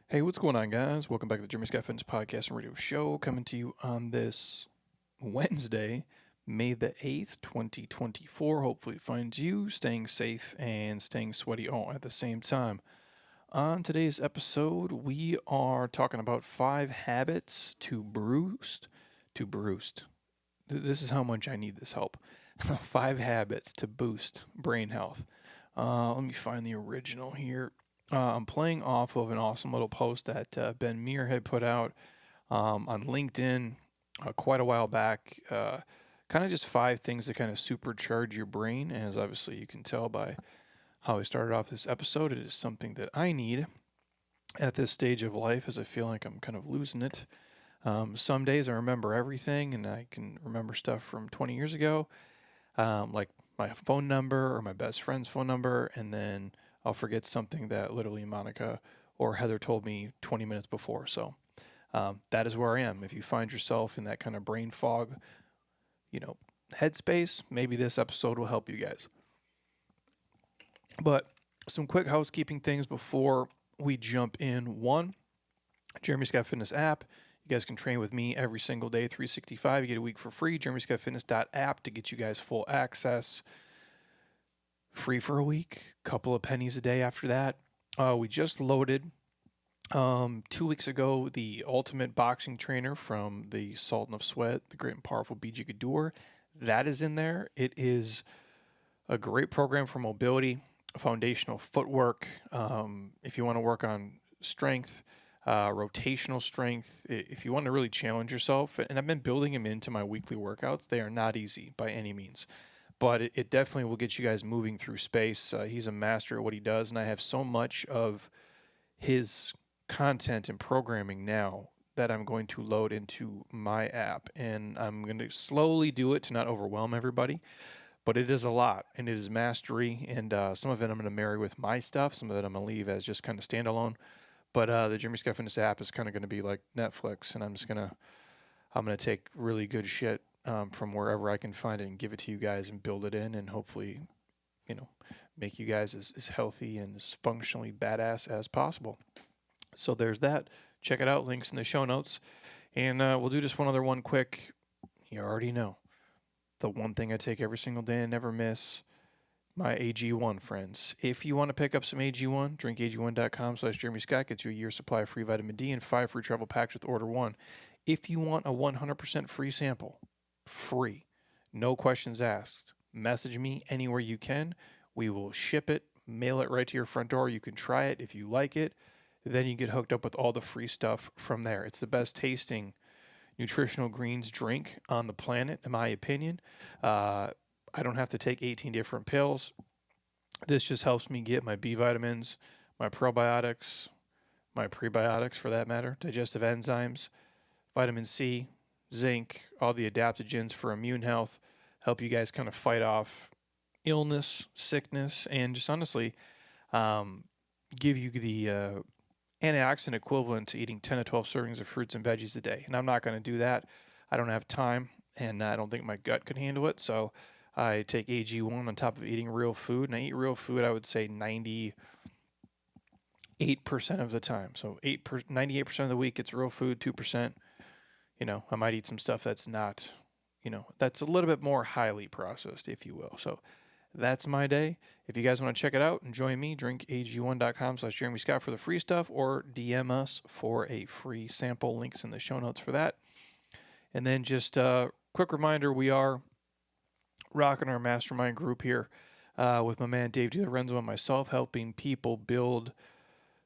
Hey, what's going on, guys? Welcome back to the Jeremy Scott Fitness Podcast and Radio Show, coming to you on this Wednesday, May the 8th, 2024. Hopefully, it finds you staying safe and staying sweaty all at the same time. On today's episode, we are talking about 5 habits to boost. This is how much I need this help. 5 habits to boost brain health. Let me find the original here. I'm playing off of an awesome little post that Ben Meer had put out on LinkedIn quite a while back. Kind of just 5 things that kind of supercharge your brain. As obviously you can tell by how I started off this episode, it is something that I need at this stage of life as I feel like I'm kind of losing it. Some days I remember everything and I can remember stuff from 20 years ago, like my phone number or my best friend's phone number, and then I'll forget something that literally Monica or Heather told me 20 minutes before. So that is where I am. If you find yourself in that kind of brain fog, headspace, maybe this episode will help you guys. But some quick housekeeping things before we jump in. One, Jeremy Scott Fitness app. You guys can train with me every single day, 365. You get a week for free. JeremyScottFitness.app to get you guys full access. Free for a week, couple of pennies a day after that. We just loaded 2 weeks ago the ultimate boxing trainer from the Sultan of Sweat, the great and powerful BJ Gaddour. That is in there. It is a great program for mobility, foundational footwork. If you want to work on strength, rotational strength, if you want to really challenge yourself, and I've been building them into my weekly workouts. They are not easy by any means, but it definitely will get you guys moving through space. He's a master at what he does, and I have so much of his content and programming now that I'm going to load into my app, and I'm going to slowly do it to not overwhelm everybody. But it is a lot, and it is mastery, and some of it I'm going to marry with my stuff. Some of it I'm going to leave as just kind of standalone. But the Jeremy Scott Fitness app is kind of going to be like Netflix, and I'm gonna take really good shit from wherever I can find it and give it to you guys and build it in, and hopefully, make you guys as healthy and as functionally badass as possible. So there's that. Check it out. Links in the show notes. And we'll do just one other one quick. You already know. The one thing I take every single day and never miss, my AG1 friends. If you want to pick up some AG1, drinkag1.com/Jeremy Scott gets you a year's supply of free vitamin D and 5 free travel packs with order one. If you want a 100% free sample, free, no questions asked, message me anywhere you can. We will ship it, mail it right to your front door. You can try it. If you like it, then you get hooked up with all the free stuff from there. It's the best tasting nutritional greens drink on the planet, in my opinion. I don't have to take 18 different pills. This just helps me get my B vitamins, my probiotics, my prebiotics for that matter, digestive enzymes, vitamin C, zinc, all the adaptogens for immune health, help you guys kind of fight off illness, sickness, and just honestly give you the antioxidant equivalent to eating 10 to 12 servings of fruits and veggies a day. And I'm not going to do that. I don't have time, and I don't think my gut could handle it. So I take AG1 on top of eating real food, and I eat real food, I would say 98% of the time. So 98% of the week it's real food, 2%, I might eat some stuff that's not, that's a little bit more highly processed, if you will. So that's my day. If you guys want to check it out and join me, drinkag1.com/Jeremy Scott for the free stuff, or DM us for a free sample. Links in the show notes for that. And then just a quick reminder, we are rocking our mastermind group here with my man Dave DiLorenzo and myself, helping people build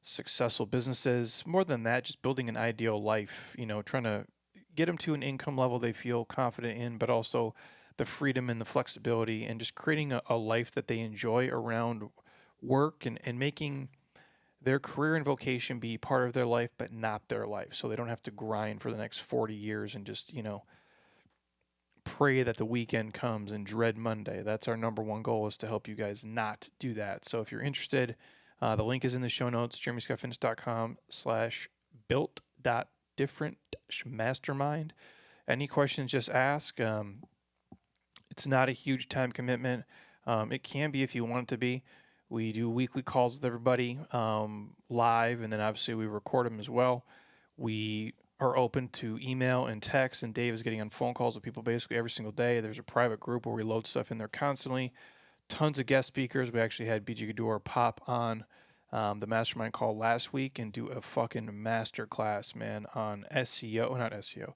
successful businesses. More than that, just building an ideal life, trying to get them to an income level they feel confident in, but also the freedom and the flexibility, and just creating a life that they enjoy around work, and making their career and vocation be part of their life, but not their life. So they don't have to grind for the next 40 years and just, pray that the weekend comes and dread Monday. That's our number one goal, is to help you guys not do that. So if you're interested, the link is in the show notes, jeremyscottfitness.com/built.different-mastermind. Any questions, just ask. It's not a huge time commitment. It can be if you want it to be. We do weekly calls with everybody live, and then obviously we record them as well. We are open to email and text, and Dave is getting on phone calls with people basically every single day. There's a private group where we load stuff in there constantly. Tons of guest speakers. We actually had BG Gador pop on the mastermind call last week and do a fucking master class, man, on SEO, not SEO,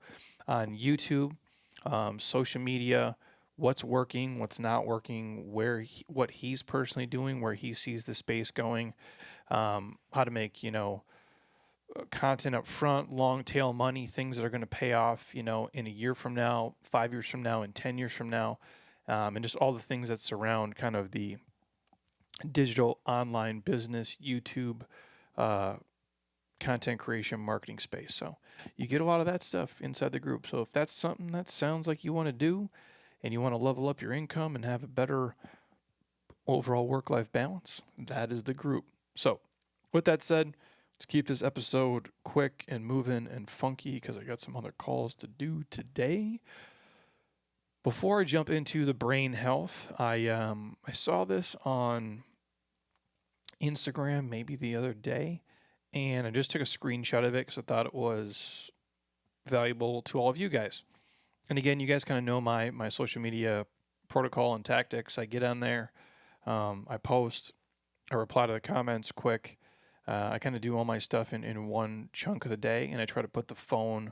on YouTube, social media, what's working, what's not working, what he's personally doing, where he sees the space going, how to make, content up front, long tail money, things that are going to pay off, in a year from now, 5 years from now, and 10 years from now, and just all the things that surround kind of the digital online business, YouTube, content creation, marketing space. So you get a lot of that stuff inside the group. So if that's something that sounds like you want to do and you want to level up your income and have a better overall work-life balance, that is the group. So with that said, let's keep this episode quick and moving and funky because I got some other calls to do today. Before I jump into the brain health, I saw this on Instagram maybe the other day, and I just took a screenshot of it because I thought it was valuable to all of you guys. And again, you guys kind of know my social media protocol and tactics. I get on there, I post, I reply to the comments quick. I kind of do all my stuff in one chunk of the day, and I try to put the phone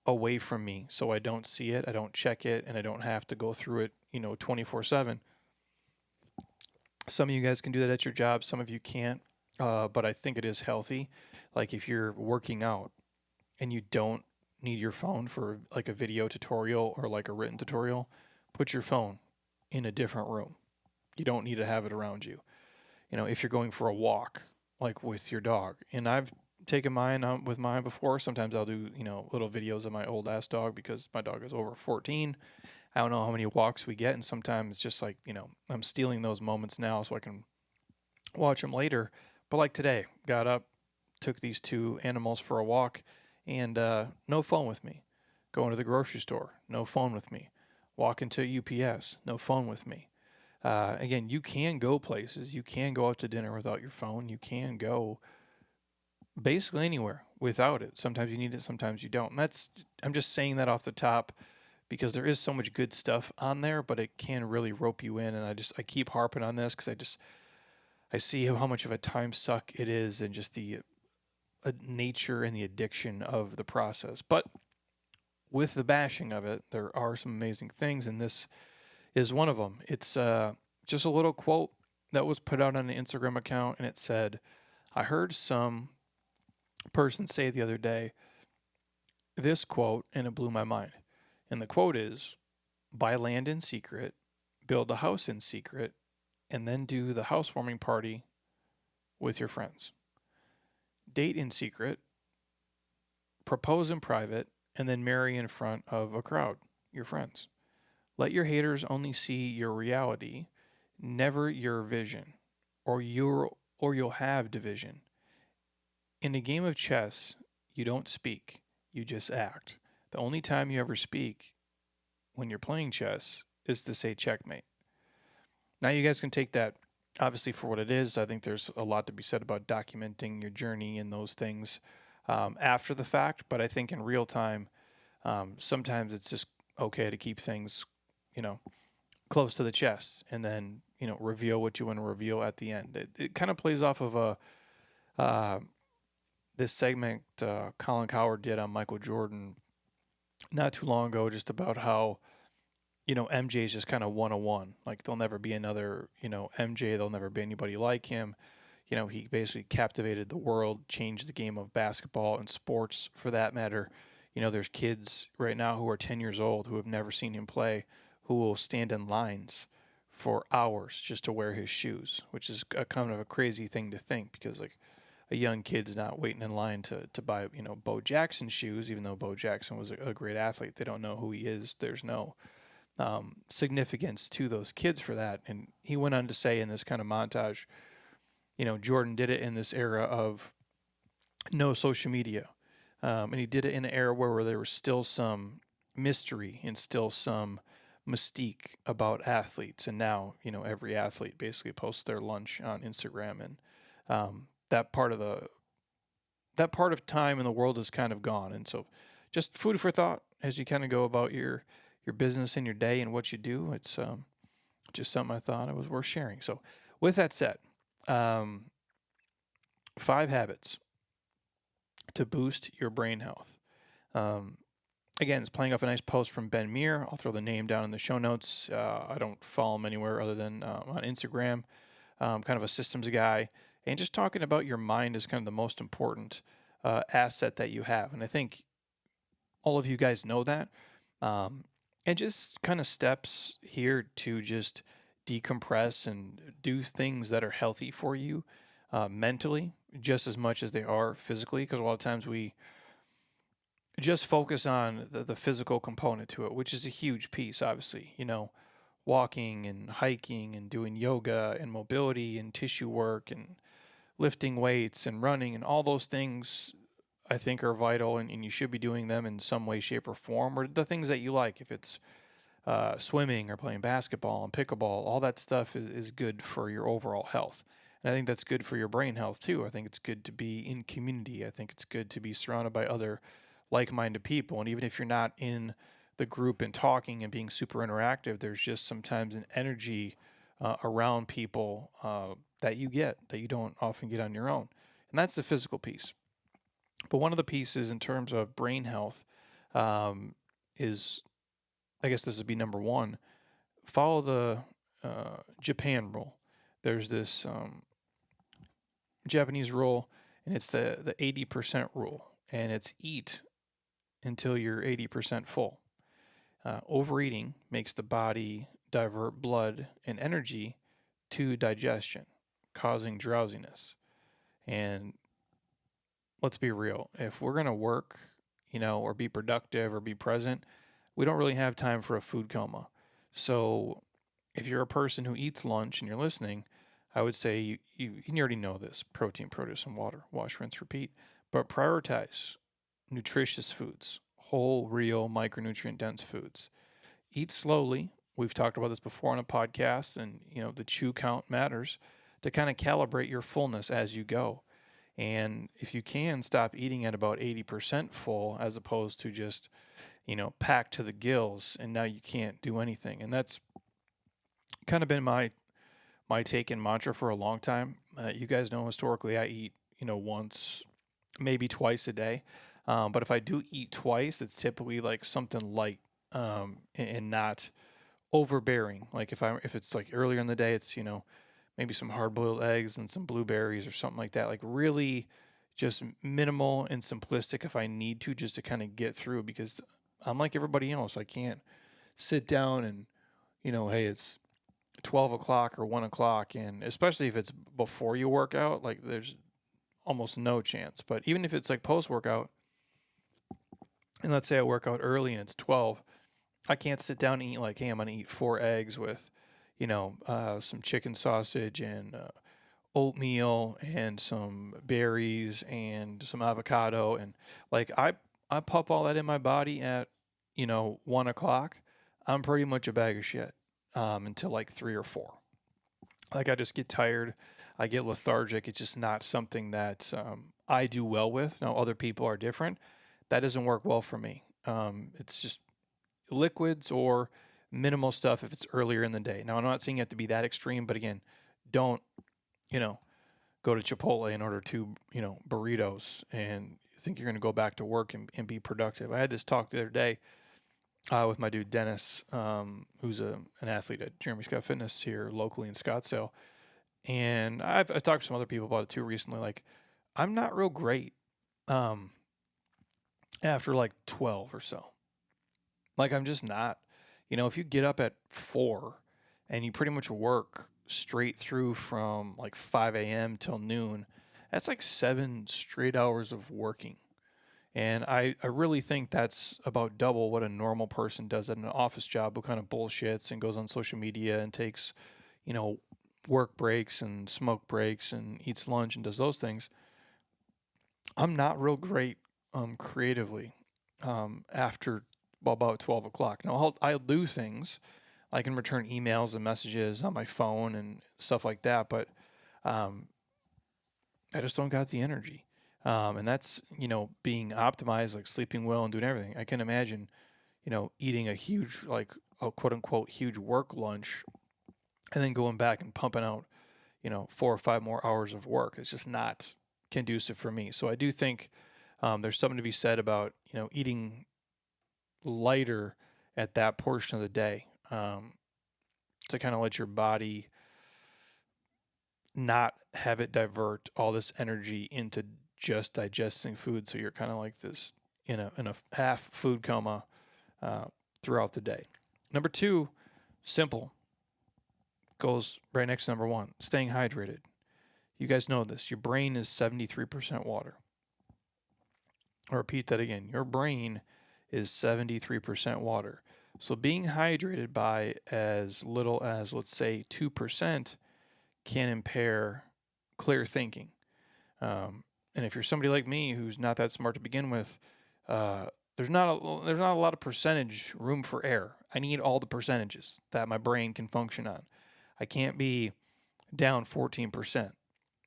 away from me so I don't see it, I don't check it, and I don't have to go through it, 24/7. Some of you guys can do that at your job, some of you can't, but I think it is healthy. Like if you're working out and you don't need your phone for like a video tutorial or like a written tutorial, put your phone in a different room. You don't need to have it around you. If you're going for a walk, like with your dog, and I've taken mine with mine before. Sometimes I'll do, little videos of my old ass dog because my dog is over 14. I don't know how many walks we get, and sometimes it's just like, I'm stealing those moments now so I can watch them later. But like today, got up, took these two animals for a walk, and no phone with me. Going to the grocery store, no phone with me. Walking to UPS, no phone with me. Again, you can go places. You can go out to dinner without your phone. You can go basically anywhere without it. Sometimes you need it, sometimes you don't. And I'm just saying that off the top because there is so much good stuff on there, but it can really rope you in. And I keep harping on this because I see how much of a time suck it is and just the nature and the addiction of the process. But with the bashing of it, there are some amazing things, and this is one of them. It's just a little quote that was put out on an Instagram account, and it said, I heard some person say the other day this quote, and it blew my mind. And the quote is, buy land in secret, build a house in secret, and then do the housewarming party with your friends. Date in secret, propose in private, and then marry in front of a crowd, your friends. Let your haters only see your reality, never your vision, or you'll have division. In a game of chess, you don't speak, you just act. The only time you ever speak when you're playing chess is to say checkmate. Now you guys can take that obviously for what it is. I think there's a lot to be said about documenting your journey and those things after the fact, but I think in real time, sometimes it's just okay to keep things, close to the chest and then, reveal what you want to reveal at the end. It kind of plays off of this segment Colin Cowherd did on Michael Jordan not too long ago, just about how, MJ is just kind of 101. Like there'll never be another, MJ. There'll never be anybody like him. He basically captivated the world, changed the game of basketball and sports for that matter. There's kids right now who are 10 years old who have never seen him play, who will stand in lines for hours just to wear his shoes, which is a kind of a crazy thing to think because like a young kid's not waiting in line to buy, Bo Jackson shoes, even though Bo Jackson was a great athlete. They don't know who he is. There's no significance to those kids for that. And he went on to say in this kind of montage, Jordan did it in this era of no social media. And he did it in an era where there was still some mystery and still some mystique about athletes. And now, every athlete basically posts their lunch on Instagram, and that part of time in the world is kind of gone. And so, just food for thought as you kind of go about your business and your day and what you do. It's just something I thought it was worth sharing. So, with that said, 5 habits to boost your brain health. Um, Again, it's playing off a nice post from Ben Meer. I'll throw the name down in the show notes. I don't follow him anywhere other than on Instagram. Kind of a systems guy, and just talking about your mind is kind of the most important asset that you have. And I think all of you guys know that. Um, and just kind of steps here to just decompress and do things that are healthy for you mentally, just as much as they are physically. Because a lot of times we just focus on the physical component to it, which is a huge piece, obviously. Walking and hiking and doing yoga and mobility and tissue work and lifting weights and running and all those things I think are vital, and you should be doing them in some way, shape, or form, or the things that you like. If it's swimming or playing basketball and pickleball, all that stuff is good for your overall health. And I think that's good for your brain health too. I think it's good to be in community. I think it's good to be surrounded by other like minded people. And even if you're not in the group and talking and being super interactive, there's just sometimes an energy around people that you get that you don't often get on your own. And that's the physical piece. But one of the pieces in terms of brain health is, I guess this would be number one, follow the Japan rule. There's this Japanese rule, and it's the 80% rule, and it's eat until you're 80% full. Overeating makes the body divert blood and energy to digestion, causing drowsiness. And let's be real, if we're going to work, or be productive or be present, we don't really have time for a food coma. So if you're a person who eats lunch and you're listening, I would say you already know this: protein, produce, and water. Wash, rinse, repeat. But prioritize nutritious foods, whole, real, micronutrient dense foods. Eat slowly. We've talked about this before on a podcast, and the chew count matters to kind of calibrate your fullness as you go. And if you can, stop eating at about 80% full as opposed to just, packed to the gills, and now you can't do anything. And that's kind of been my take and mantra for a long time. You guys know historically I eat, once, maybe twice a day. But if I do eat twice, it's typically like something light and not overbearing. Like if it's like earlier in the day, it's maybe some hard boiled eggs and some blueberries or something like that. Like really just minimal and simplistic if I need to, just to kind of get through, because I'm like everybody else. I can't sit down and, hey, it's 12 o'clock or 1 o'clock. And especially if it's before you work out, like there's almost no chance. But even if it's like post workout, and let's say I work out early and it's 12, I can't sit down and eat like, hey, I'm going to eat 4 eggs with, some chicken sausage and oatmeal and some berries and some avocado. And like I pop all that in my body at, 1 o'clock. I'm pretty much a bag of shit until like 3 or 4. Like I just get tired. I get lethargic. It's just not something that I do well with. Now, other people are different. That doesn't work well for me. It's just liquids or minimal stuff if it's earlier in the day. Now, I'm not saying you have to be that extreme, but again, don't, go to Chipotle and order 2, burritos and think you're going to go back to work and be productive. I had this talk the other day with my dude Dennis, who's an athlete at Jeremy Scott Fitness here locally in Scottsdale. And I've talked to some other people about it too recently. Like, I'm not real great after like 12 or so. Like, I'm just not. If you get up at 4 and you pretty much work straight through from like 5 a.m. till noon, that's like 7 straight hours of working. And I really think that's about double what a normal person does at an office job, who kind of bullshits and goes on social media and takes, work breaks and smoke breaks and eats lunch and does those things. I'm not real great creatively after about 12 o'clock. Now, I'll do things. I can return emails and messages on my phone and stuff like that, but um, I just don't got the energy. And that's, being optimized, like sleeping well and doing everything. I can imagine, eating a huge, like a quote unquote huge work lunch and then going back and pumping out, 4 or 5 more hours of work. It's just not conducive for me. So I do think there's something to be said about, eating lighter at that portion of the day, to kind of let your body not have it divert all this energy into just digesting food. So you're kind of like this in a half food coma throughout the day. Number two, simple, goes right next to number one, staying hydrated. You guys know this. Your brain is 73% water. I'll repeat that again. Your brain is 73% water. So being hydrated by as little as, let's say, 2% can impair clear thinking. And if you're somebody like me who's not that smart to begin with, there's not a lot of percentage room for error. I need all the percentages that my brain can function on. I can't be down 14%.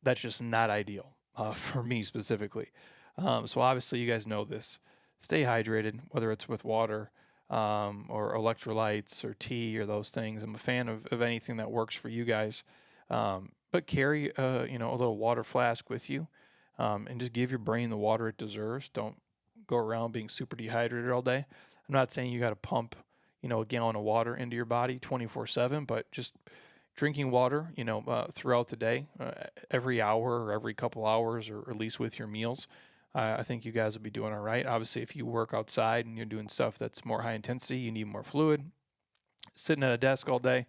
That's just not ideal for me specifically. So obviously you guys know this. Stay hydrated, whether it's with water or electrolytes or tea or those things. I'm a fan of anything that works for you guys. But carry a little water flask with you, and just give your brain the water it deserves. Don't go around being super dehydrated all day. I'm not saying you got to pump a gallon of water into your body 24/7, but just drinking water throughout the day, every hour or every couple hours, or at least with your meals. I think you guys will be doing all right. Obviously, if you work outside and you're doing stuff that's more high intensity, you need more fluid. Sitting at a desk all day,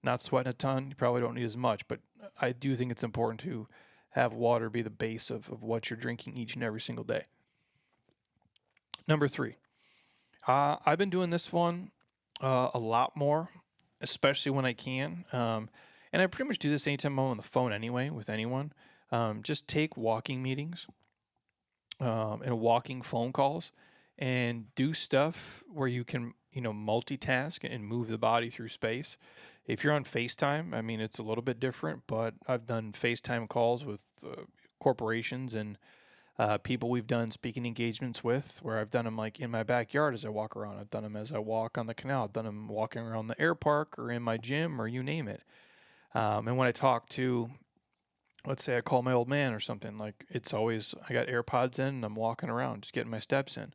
not sweating a ton, you probably don't need as much. But I do think it's important to have water be the base of what you're drinking each and every single day. Number three, I've been doing this one a lot more, especially when I can. And I pretty much do this anytime I'm on the phone anyway with anyone. Just take walking meetings and walking phone calls and do stuff where you can, multitask and move the body through space. If you're on FaceTime, I mean, it's a little bit different, but I've done FaceTime calls with corporations and people we've done speaking engagements with, where I've done them like in my backyard as I walk around. I've done them as I walk on the canal. I've done them walking around the air park or in my gym or you name it. And when I talk to, let's say I call my old man or something, like it's always, I got AirPods in and I'm walking around, just getting my steps in.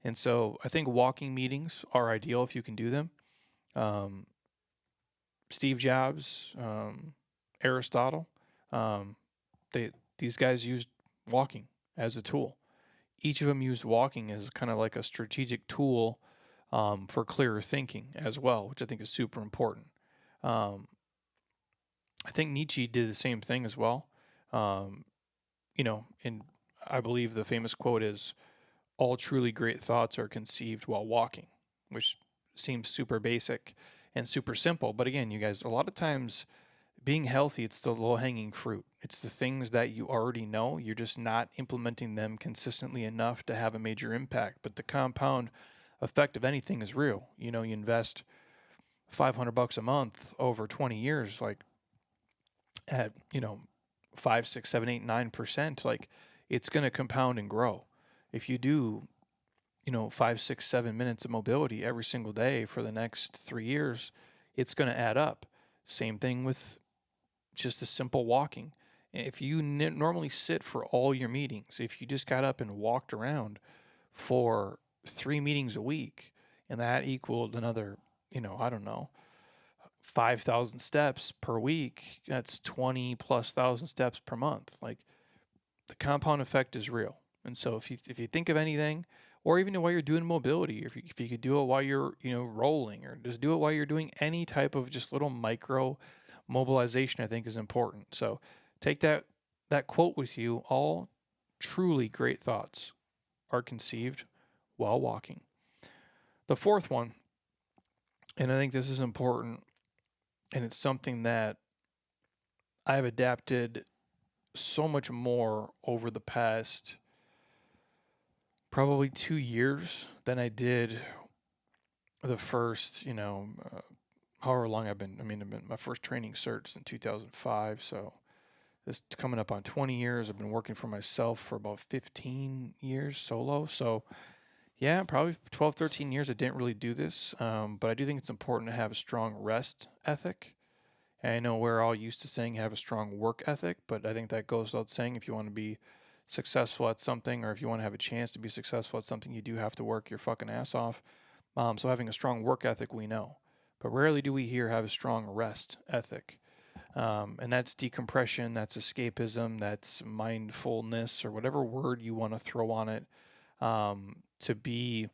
And so I think walking meetings are ideal if you can do them. Steve Jobs, Aristotle, these guys used walking as a tool. Each of them used walking as kind of like a strategic tool for clearer thinking as well, which I think is super important. I think Nietzsche did the same thing as well. And I believe the famous quote is, all truly great thoughts are conceived while walking, which seems super basic and super simple. But again, you guys, a lot of times being healthy, it's the low hanging fruit. It's the things that you already know. You're just not implementing them consistently enough to have a major impact. But the compound effect of anything is real. You invest $500 a month over 20 years, like at, 5, 6, 7, 8, 9%, like it's going to compound and grow. If you do, 5, 6, 7 minutes of mobility every single day for the next 3 years, it's going to add up. Same thing with just the simple walking. If you normally sit for all your meetings, if you just got up and walked around for 3 meetings a week, and that equaled another, I don't know, 5,000 steps per week, that's 20 plus thousand steps per month. Like the compound effect is real. And so if you think of anything, or even while you're doing mobility, if you could do it while you're, rolling, or just do it while you're doing any type of just little micro mobilization, I think is important. So take that quote with you. All truly great thoughts are conceived while walking. The fourth one, and I think this is important, and it's something that I've adapted so much more over the past probably 2 years than I did the first, however long I've been, my first training cert's in 2005. So this coming up on 20 years. I've been working for myself for about 15 years solo. So yeah, probably 12, 13 years I didn't really do this. But I do think it's important to have a strong rest ethic. And I know we're all used to saying have a strong work ethic, but I think that goes without saying. If you want to be successful at something, or if you want to have a chance to be successful at something, you do have to work your fucking ass off. So having a strong work ethic, we know. But rarely do we hear have a strong rest ethic. And that's decompression, that's escapism, that's mindfulness, or whatever word you want to throw on it, to be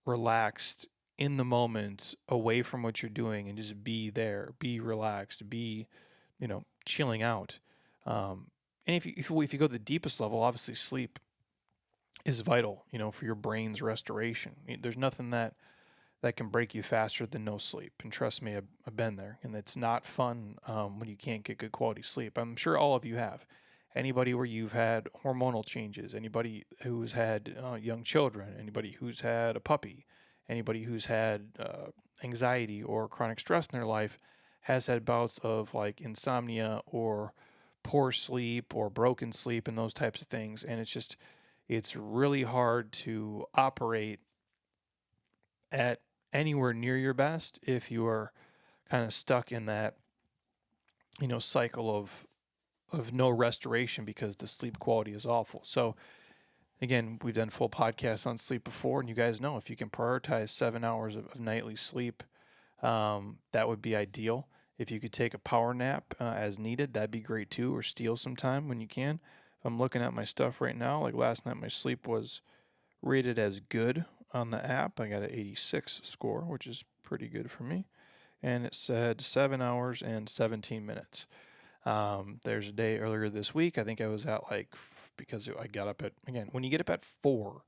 relaxed in the moment, away from what you're doing, and just be there, be relaxed, be, chilling out. And if you go to the deepest level, obviously sleep is vital, for your brain's restoration. There's nothing that can break you faster than no sleep. And trust me, I've been there, and it's not fun when you can't get good quality sleep. I'm sure all of you have. Anybody where you've had hormonal changes, anybody who's had young children, anybody who's had a puppy, anybody who's had anxiety or chronic stress in their life has had bouts of like insomnia or poor sleep or broken sleep and those types of things. And it's really hard to operate at anywhere near your best if you are kind of stuck in that cycle of no restoration because the sleep quality is awful. So again, we've done full podcasts on sleep before, and you guys know if you can prioritize 7 hours of nightly sleep, that would be ideal. If you could take a power nap as needed, that'd be great too, or steal some time when you can. If I'm looking at my stuff right now, like last night my sleep was rated as good on the app. I got an 86 score, which is pretty good for me. And it said 7 hours and 17 minutes. There's a day earlier this week, I think I was at because I got up again, when you get up at 4,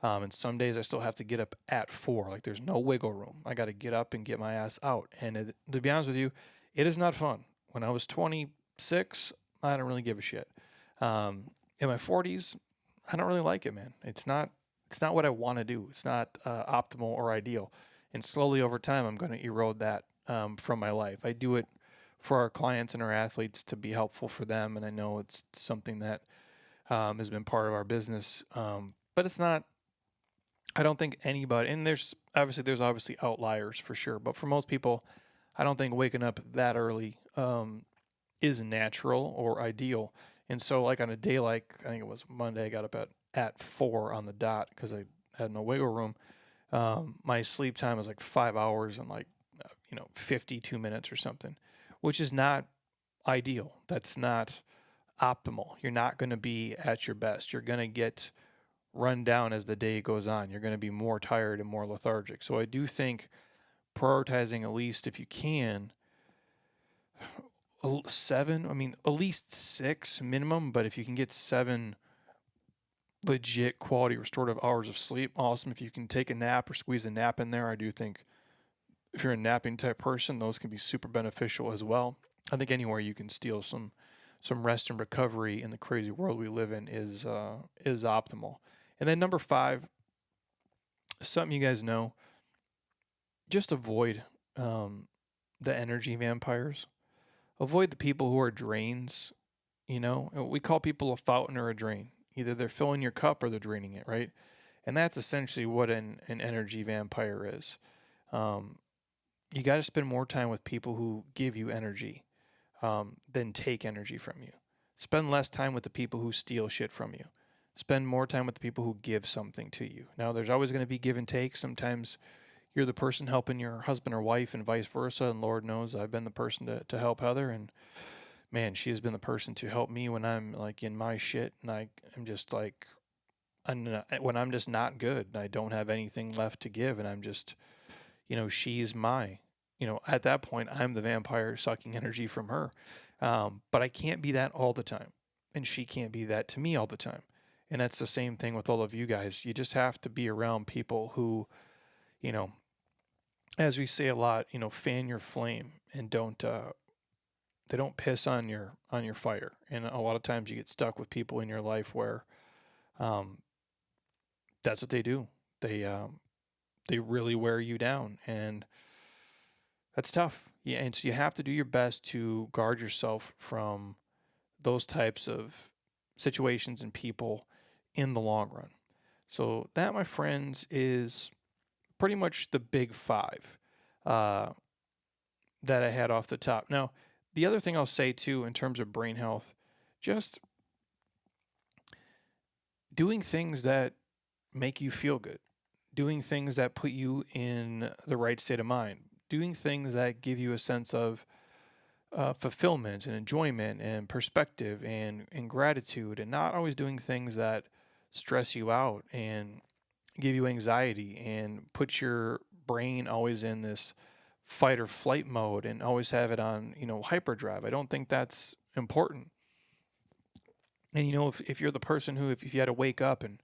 and some days I still have to get up at 4, like there's no wiggle room. I got to get up and get my ass out. And to be honest with you, it is not fun. When I was 26, I don't really give a shit. In my 40s, I don't really like it, man. It's not what I want to do. It's not optimal or ideal. And slowly over time, I'm going to erode that from my life. I do it for our clients and our athletes to be helpful for them. And I know it's something that has been part of our business. But it's not, I don't think anybody, and there's obviously outliers for sure. But for most people, I don't think waking up that early is natural or ideal. And so like on a day like, I think it was Monday, I got up at 4 on the dot because I had no wiggle room. My sleep time was like 5 hours and 52 minutes or something, which is not ideal. That's not optimal. You're not going to be at your best. You're going to get run down as the day goes on. You're going to be more tired and more lethargic. So I do think prioritizing, at least if you can, 7, at least 6 minimum, but if you can get 7 legit quality restorative hours of sleep, awesome. If you can take a nap or squeeze a nap in there, I do think if you're a napping type person, those can be super beneficial as well. I think anywhere you can steal some rest and recovery in the crazy world we live in is optimal. And then number 5, something you guys know, just avoid the energy vampires. Avoid the people who are drains. We call people a fountain or a drain. Either they're filling your cup or they're draining it, right? And that's essentially what an energy vampire is. You got to spend more time with people who give you energy than take energy from you. Spend less time with the people who steal shit from you. Spend more time with the people who give something to you. Now, there's always going to be give and take. Sometimes you're the person helping your husband or wife and vice versa. And Lord knows I've been the person to help Heather. And man, she has been the person to help me when I'm like in my shit. And I'm just like, when I'm just not good. I don't have anything left to give. And I'm just, she's at that point, I'm the vampire sucking energy from her. But I can't be that all the time. And she can't be that to me all the time. And that's the same thing with all of you guys. You just have to be around people who, as we say a lot, fan your flame and they don't piss on your fire. And a lot of times you get stuck with people in your life where that's what they do. They they really wear you down, and that's tough. Yeah, and so you have to do your best to guard yourself from those types of situations and people in the long run. So that, my friends, is pretty much the big five uh, that I had off the top. Now, the other thing I'll say too, in terms of brain health, just doing things that make you feel good, doing things that put you in the right state of mind, doing things that give you a sense of fulfillment and enjoyment and perspective and gratitude, and not always doing things that stress you out and give you anxiety and put your brain always in this fight or flight mode and always have it on, hyperdrive. I don't think that's important. And if you're the person who, if you had to wake up and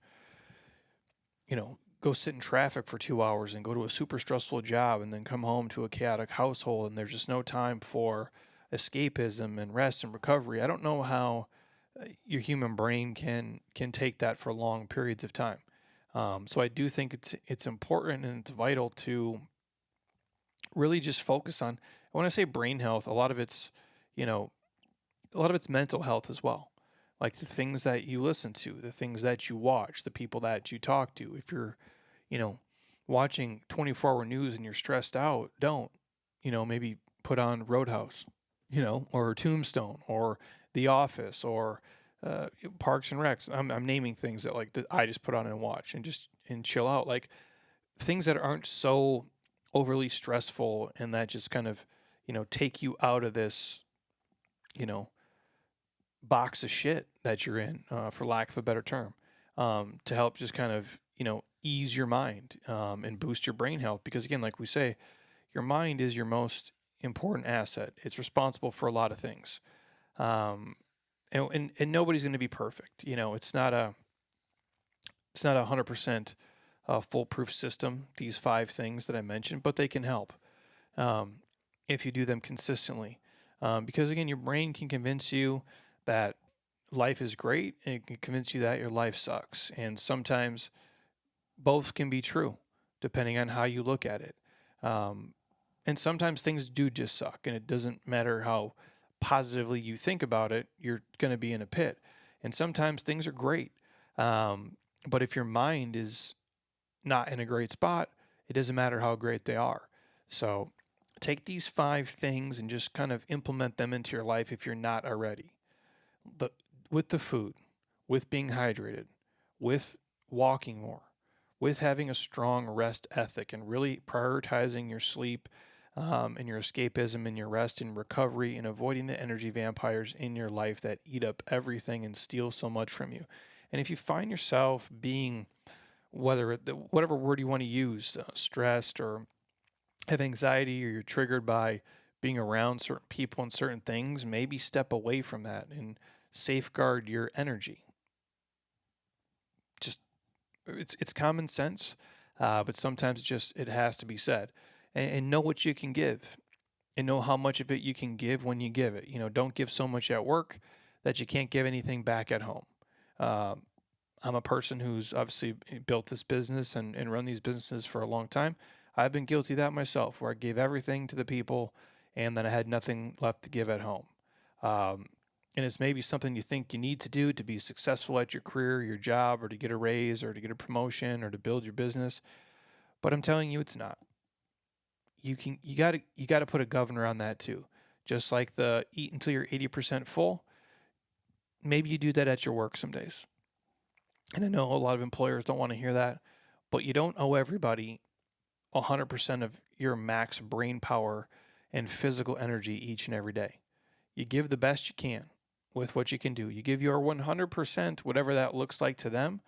go sit in traffic for 2 hours and go to a super stressful job and then come home to a chaotic household and there's just no time for escapism and rest and recovery, I don't know how your human brain can take that for long periods of time. So I do think it's important and it's vital to really just focus on. When I say brain health, you know, a lot of it's mental health as well. Like the things that you listen to, the things that you watch, the people that you talk to. If you're, you know, watching 24-hour news and you're stressed out, don't, maybe put on Roadhouse, or Tombstone or The Office or Parks and Recs. I'm naming things that I just put on and watch and chill out. Like things that aren't so overly stressful and that just kind of, take you out of this, you know, box of shit that you're in, for lack of a better term, to help just kind of, ease your mind, and boost your brain health. Because again, like we say, your mind is your most important asset. It's responsible for a lot of things. And nobody's going to be perfect. It's not 100% foolproof system, these five things that I mentioned, but they can help, if you do them consistently. Because again, your brain can convince you that life is great and it can convince you that your life sucks. And sometimes both can be true depending on how you look at it. And sometimes things do just suck, and it doesn't matter how positively you think about it, you're going to be in a pit. And sometimes things are great. But if your mind is not in a great spot, it doesn't matter how great they are. So take these five things and just kind of implement them into your life if you're not already. With the food, with being hydrated, with walking more, with having a strong rest ethic and really prioritizing your sleep, and your escapism and your rest and recovery, and avoiding the energy vampires in your life that eat up everything and steal so much from you. And if you find yourself being, whatever word you want to use, stressed or have anxiety, or you're triggered by being around certain people and certain things, maybe step away from that and safeguard your energy. Just it's common sense, but sometimes it has to be said. And know what you can give, and know how much of it you can give when you give it. Don't give so much at work that you can't give anything back at home. Um, I'm a person who's obviously built this business and run these businesses for a long time. I've been guilty of that myself, where I gave everything to the people and then I had nothing left to give at home. Um, and it's maybe something you think you need to do to be successful at your career, your job, or to get a raise, or to get a promotion, or to build your business. But I'm telling you, it's not. You got to put a governor on that too. Just like the eat until you're 80% full. Maybe you do that at your work some days. And I know a lot of employers don't want to hear that, but you don't owe everybody 100% of your max brain power and physical energy each and every day. You give the best you can with what you can do. You give your 100%, whatever that looks like to them,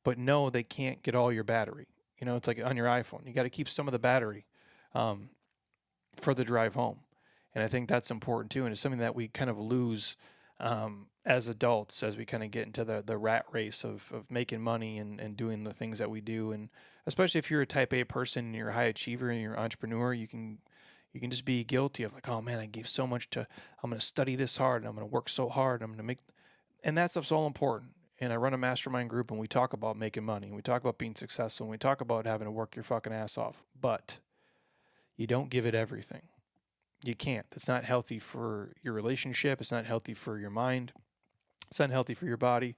but no, they can't get all your battery. It's like on your iPhone. You got to keep some of the battery, um, for the drive home. And I think that's important too. And it's something that we kind of lose, as adults, as we kind of get into the rat race of making money and doing the things that we do. And especially if you're a type A person and you're a high achiever and you're an entrepreneur, you can just be guilty of like, oh man, I gave so much I'm going to study this hard and I'm going to work so hard. I'm going to make, and that stuff's all important. and I run a mastermind group, and we talk about making money, and we talk about being successful, and we talk about having to work your fucking ass off. But you don't give it everything. You can't. It's not healthy for your relationship. It's not healthy for your mind. It's not healthy for your body.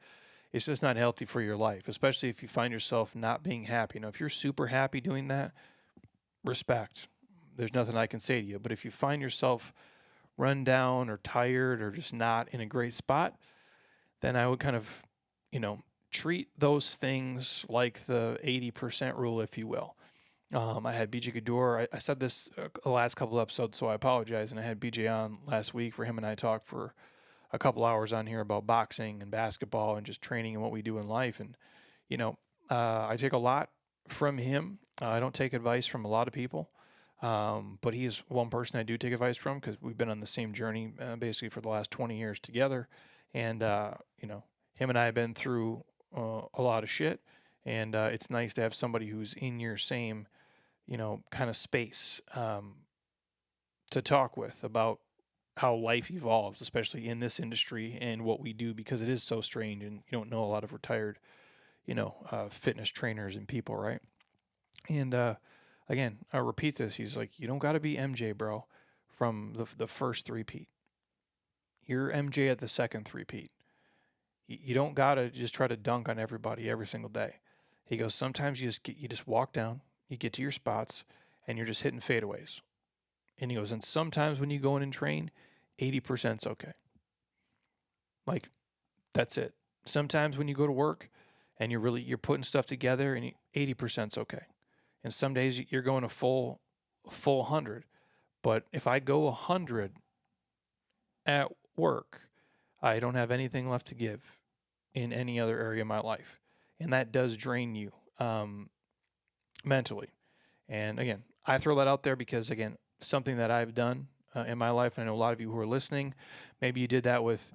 It's just not healthy for your life, especially if you find yourself not being happy. Now, if you're super happy doing that, respect. There's nothing I can say to you. But if you find yourself run down or tired or just not in a great spot, then I would kind of, treat those things like the 80% rule, if you will. I had BJ Gador. I said this the last couple of episodes, so I apologize. And I had BJ on last week for him and I talked for a couple hours on here about boxing and basketball and just training and what we do in life. And, I take a lot from him. I don't take advice from a lot of people, but he's one person I do take advice from because we've been on the same journey basically for the last 20 years together. And, him and I have been through a lot of shit. And it's nice to have somebody who's in your same kind of space to talk with about how life evolves, especially in this industry and what we do, because it is so strange and you don't know a lot of retired, fitness trainers and people, right? And again, I'll repeat this. He's like, you don't got to be MJ, bro, from the first three-peat. You're MJ at the second three-peat. You don't got to just try to dunk on everybody every single day. He goes, sometimes you just walk down, you get to your spots, and you're just hitting fadeaways. And he goes, and sometimes when you go in and train, 80%'s okay. Like, that's it. Sometimes when you go to work and you're putting stuff together and 80%'s okay. And some days you're going a full 100. But if I go 100 at work, I don't have anything left to give in any other area of my life. And that does drain you mentally. And again, I throw that out there because, again, something that I've done in my life, and I know a lot of you who are listening, maybe you did that with,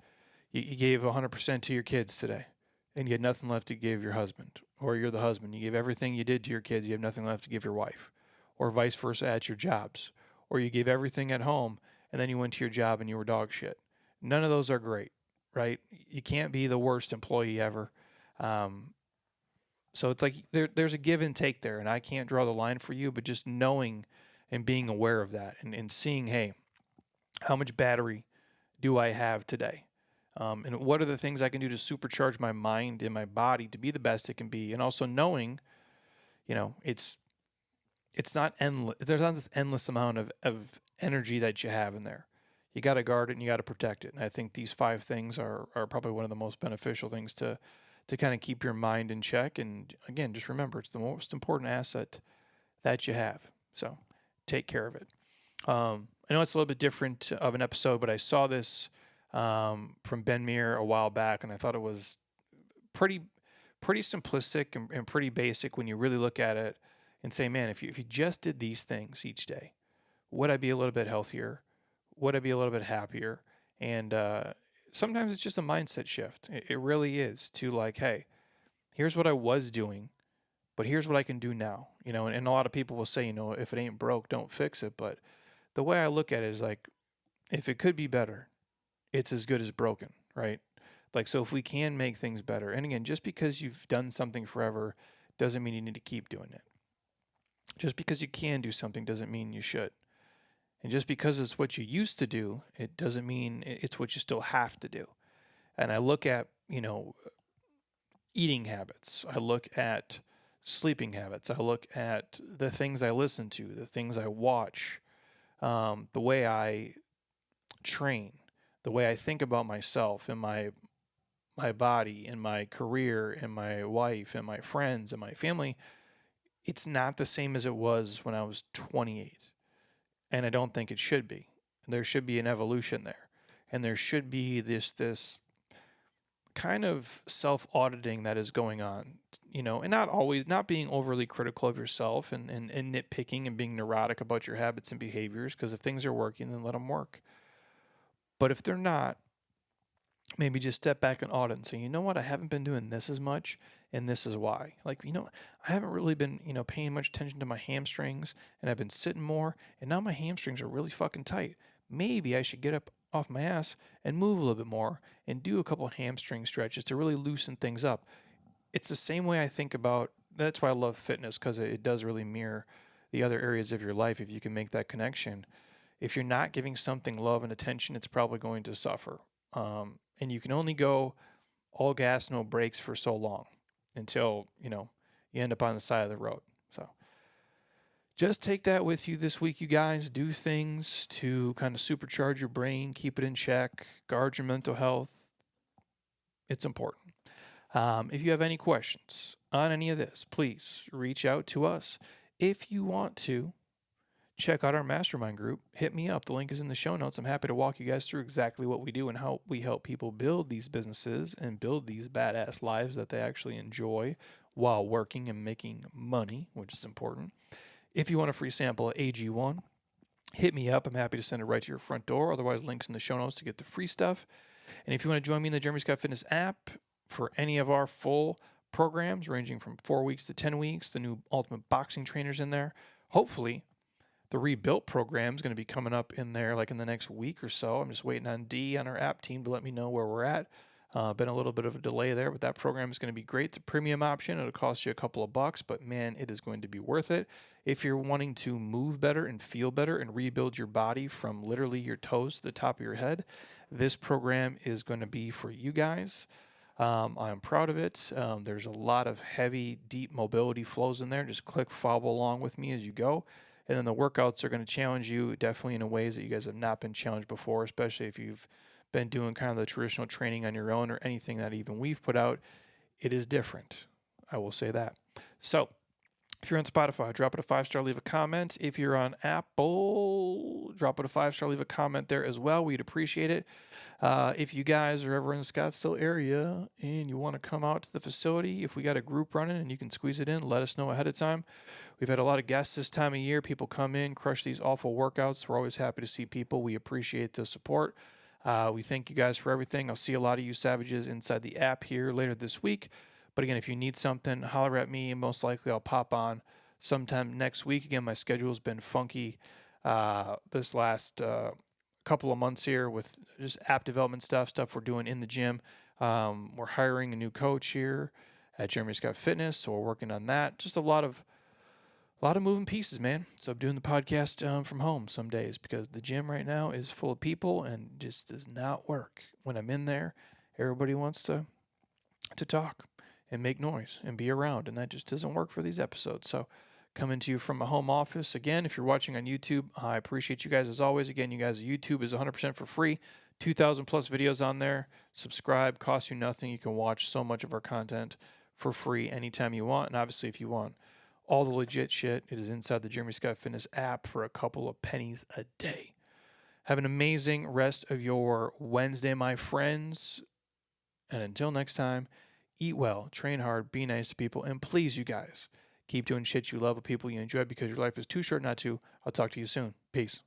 you gave 100% to your kids today, and you had nothing left to give your husband, or you're the husband. You gave everything you did to your kids, you have nothing left to give your wife, or vice versa at your jobs, or you gave everything at home, and then you went to your job and you were dog shit. None of those are great, right? You can't be the worst employee ever. So it's like there's a give and take there, and I can't draw the line for you, but just knowing and being aware of that and seeing, hey, how much battery do I have today? And what are the things I can do to supercharge my mind and my body to be the best it can be? And also knowing, it's not endless. There's not this endless amount of energy that you have in there. You got to guard it and you got to protect it. And I think these 5 things are probably one of the most beneficial things to kind of keep your mind in check. And again, just remember, it's the most important asset that you have. So take care of it. I know it's a little bit different of an episode, but I saw this from Ben Meer a while back, and I thought it was pretty simplistic and pretty basic when you really look at it and say, man, if you just did these things each day, would I be a little bit healthier? Would I be a little bit happier? And sometimes it's just a mindset shift. It really is to like, hey, here's what I was doing, but here's what I can do now. And a lot of people will say, if it ain't broke, don't fix it. But the way I look at it is like, if it could be better, it's as good as broken, right? Like, so if we can make things better, and again, just because you've done something forever doesn't mean you need to keep doing it. Just because you can do something doesn't mean you should. And just because it's what you used to do, it doesn't mean it's what you still have to do. And I look at, eating habits. I look at sleeping habits. I look at the things I listen to, the things I watch, the way I train, the way I think about myself and my body and my career and my wife and my friends and my family. It's not the same as it was when I was 28. And I don't think it should be. There should be an evolution there. And there should be this kind of self-auditing that is going on, and not being overly critical of yourself and nitpicking and being neurotic about your habits and behaviors, because if things are working, then let them work. But if they're not, maybe just step back and audit and say, you know what, I haven't been doing this as much, and this is why. Like, I haven't really been, paying much attention to my hamstrings, and I've been sitting more, and now my hamstrings are really fucking tight. Maybe I should get up off my ass and move a little bit more and do a couple hamstring stretches to really loosen things up. It's the same way I think about, that's why I love fitness, because it does really mirror the other areas of your life if you can make that connection. If you're not giving something love and attention, it's probably going to suffer. And you can only go all gas, no brakes for so long until, you end up on the side of the road. So just take that with you this week, you guys. Do things to kind of supercharge your brain, keep it in check, guard your mental health. It's important. If you have any questions on any of this, please reach out to us. If you want to check out our mastermind group, hit me up. The link is in the show notes. I'm happy to walk you guys through exactly what we do and how we help people build these businesses and build these badass lives that they actually enjoy while working and making money, which is important. If you want a free sample of AG1, hit me up. I'm happy to send it right to your front door. Otherwise, links in the show notes to get the free stuff. And if you want to join me in the Jeremy Scott Fitness app for any of our full programs, ranging from 4 weeks to 10 weeks, the new Ultimate Boxing Trainers in there. Hopefully, the Rebuilt program is going to be coming up in there like in the next week or so. I'm just waiting on D on our app team to let me know where we're at. Been a little bit of a delay there, but that program is going to be great. It's a premium option. It'll cost you a couple of bucks, but man, it is going to be worth it. If you're wanting to move better and feel better and rebuild your body from literally your toes to the top of your head, this program is going to be for you guys. I'm proud of it. There's a lot of heavy, deep mobility flows in there. Just follow along with me as you go. And then the workouts are going to challenge you definitely in ways that you guys have not been challenged before, especially if you've been doing kind of the traditional training on your own or anything that even we've put out. It is different. I will say that. So if you're on Spotify, drop it a 5-star, leave a comment. If you're on Apple, drop it a 5-star, leave a comment there as well. We'd appreciate it. If you guys are ever in the Scottsdale area and you want to come out to the facility, if we got a group running and you can squeeze it in, let us know ahead of time. We've had a lot of guests this time of year. People come in, crush these awful workouts. We're always happy to see people. We appreciate the support. We thank you guys for everything. I'll see a lot of you savages inside the app here later this week. But again, if you need something, holler at me. Most likely I'll pop on sometime next week. Again, my schedule's been funky this last couple of months here with just app development stuff we're doing in the gym. We're hiring a new coach here at Jeremy Scott Fitness, so we're working on that. Just a lot of moving pieces, man. So I'm doing the podcast from home some days because the gym right now is full of people and just does not work. When I'm in there, everybody wants to talk and make noise and be around, and that just doesn't work for these episodes. So coming to you from a home office. Again, if you're watching on YouTube, I appreciate you guys as always. Again, you guys, YouTube is 100% for free. 2,000 plus videos on there. Subscribe, costs you nothing. You can watch so much of our content for free anytime you want. And obviously, if you want all the legit shit, it is inside the Jeremy Scott Fitness app for a couple of pennies a day. Have an amazing rest of your Wednesday, my friends. And until next time, eat well, train hard, be nice to people, and please, you guys, keep doing shit you love with people you enjoy because your life is too short not to. I'll talk to you soon. Peace.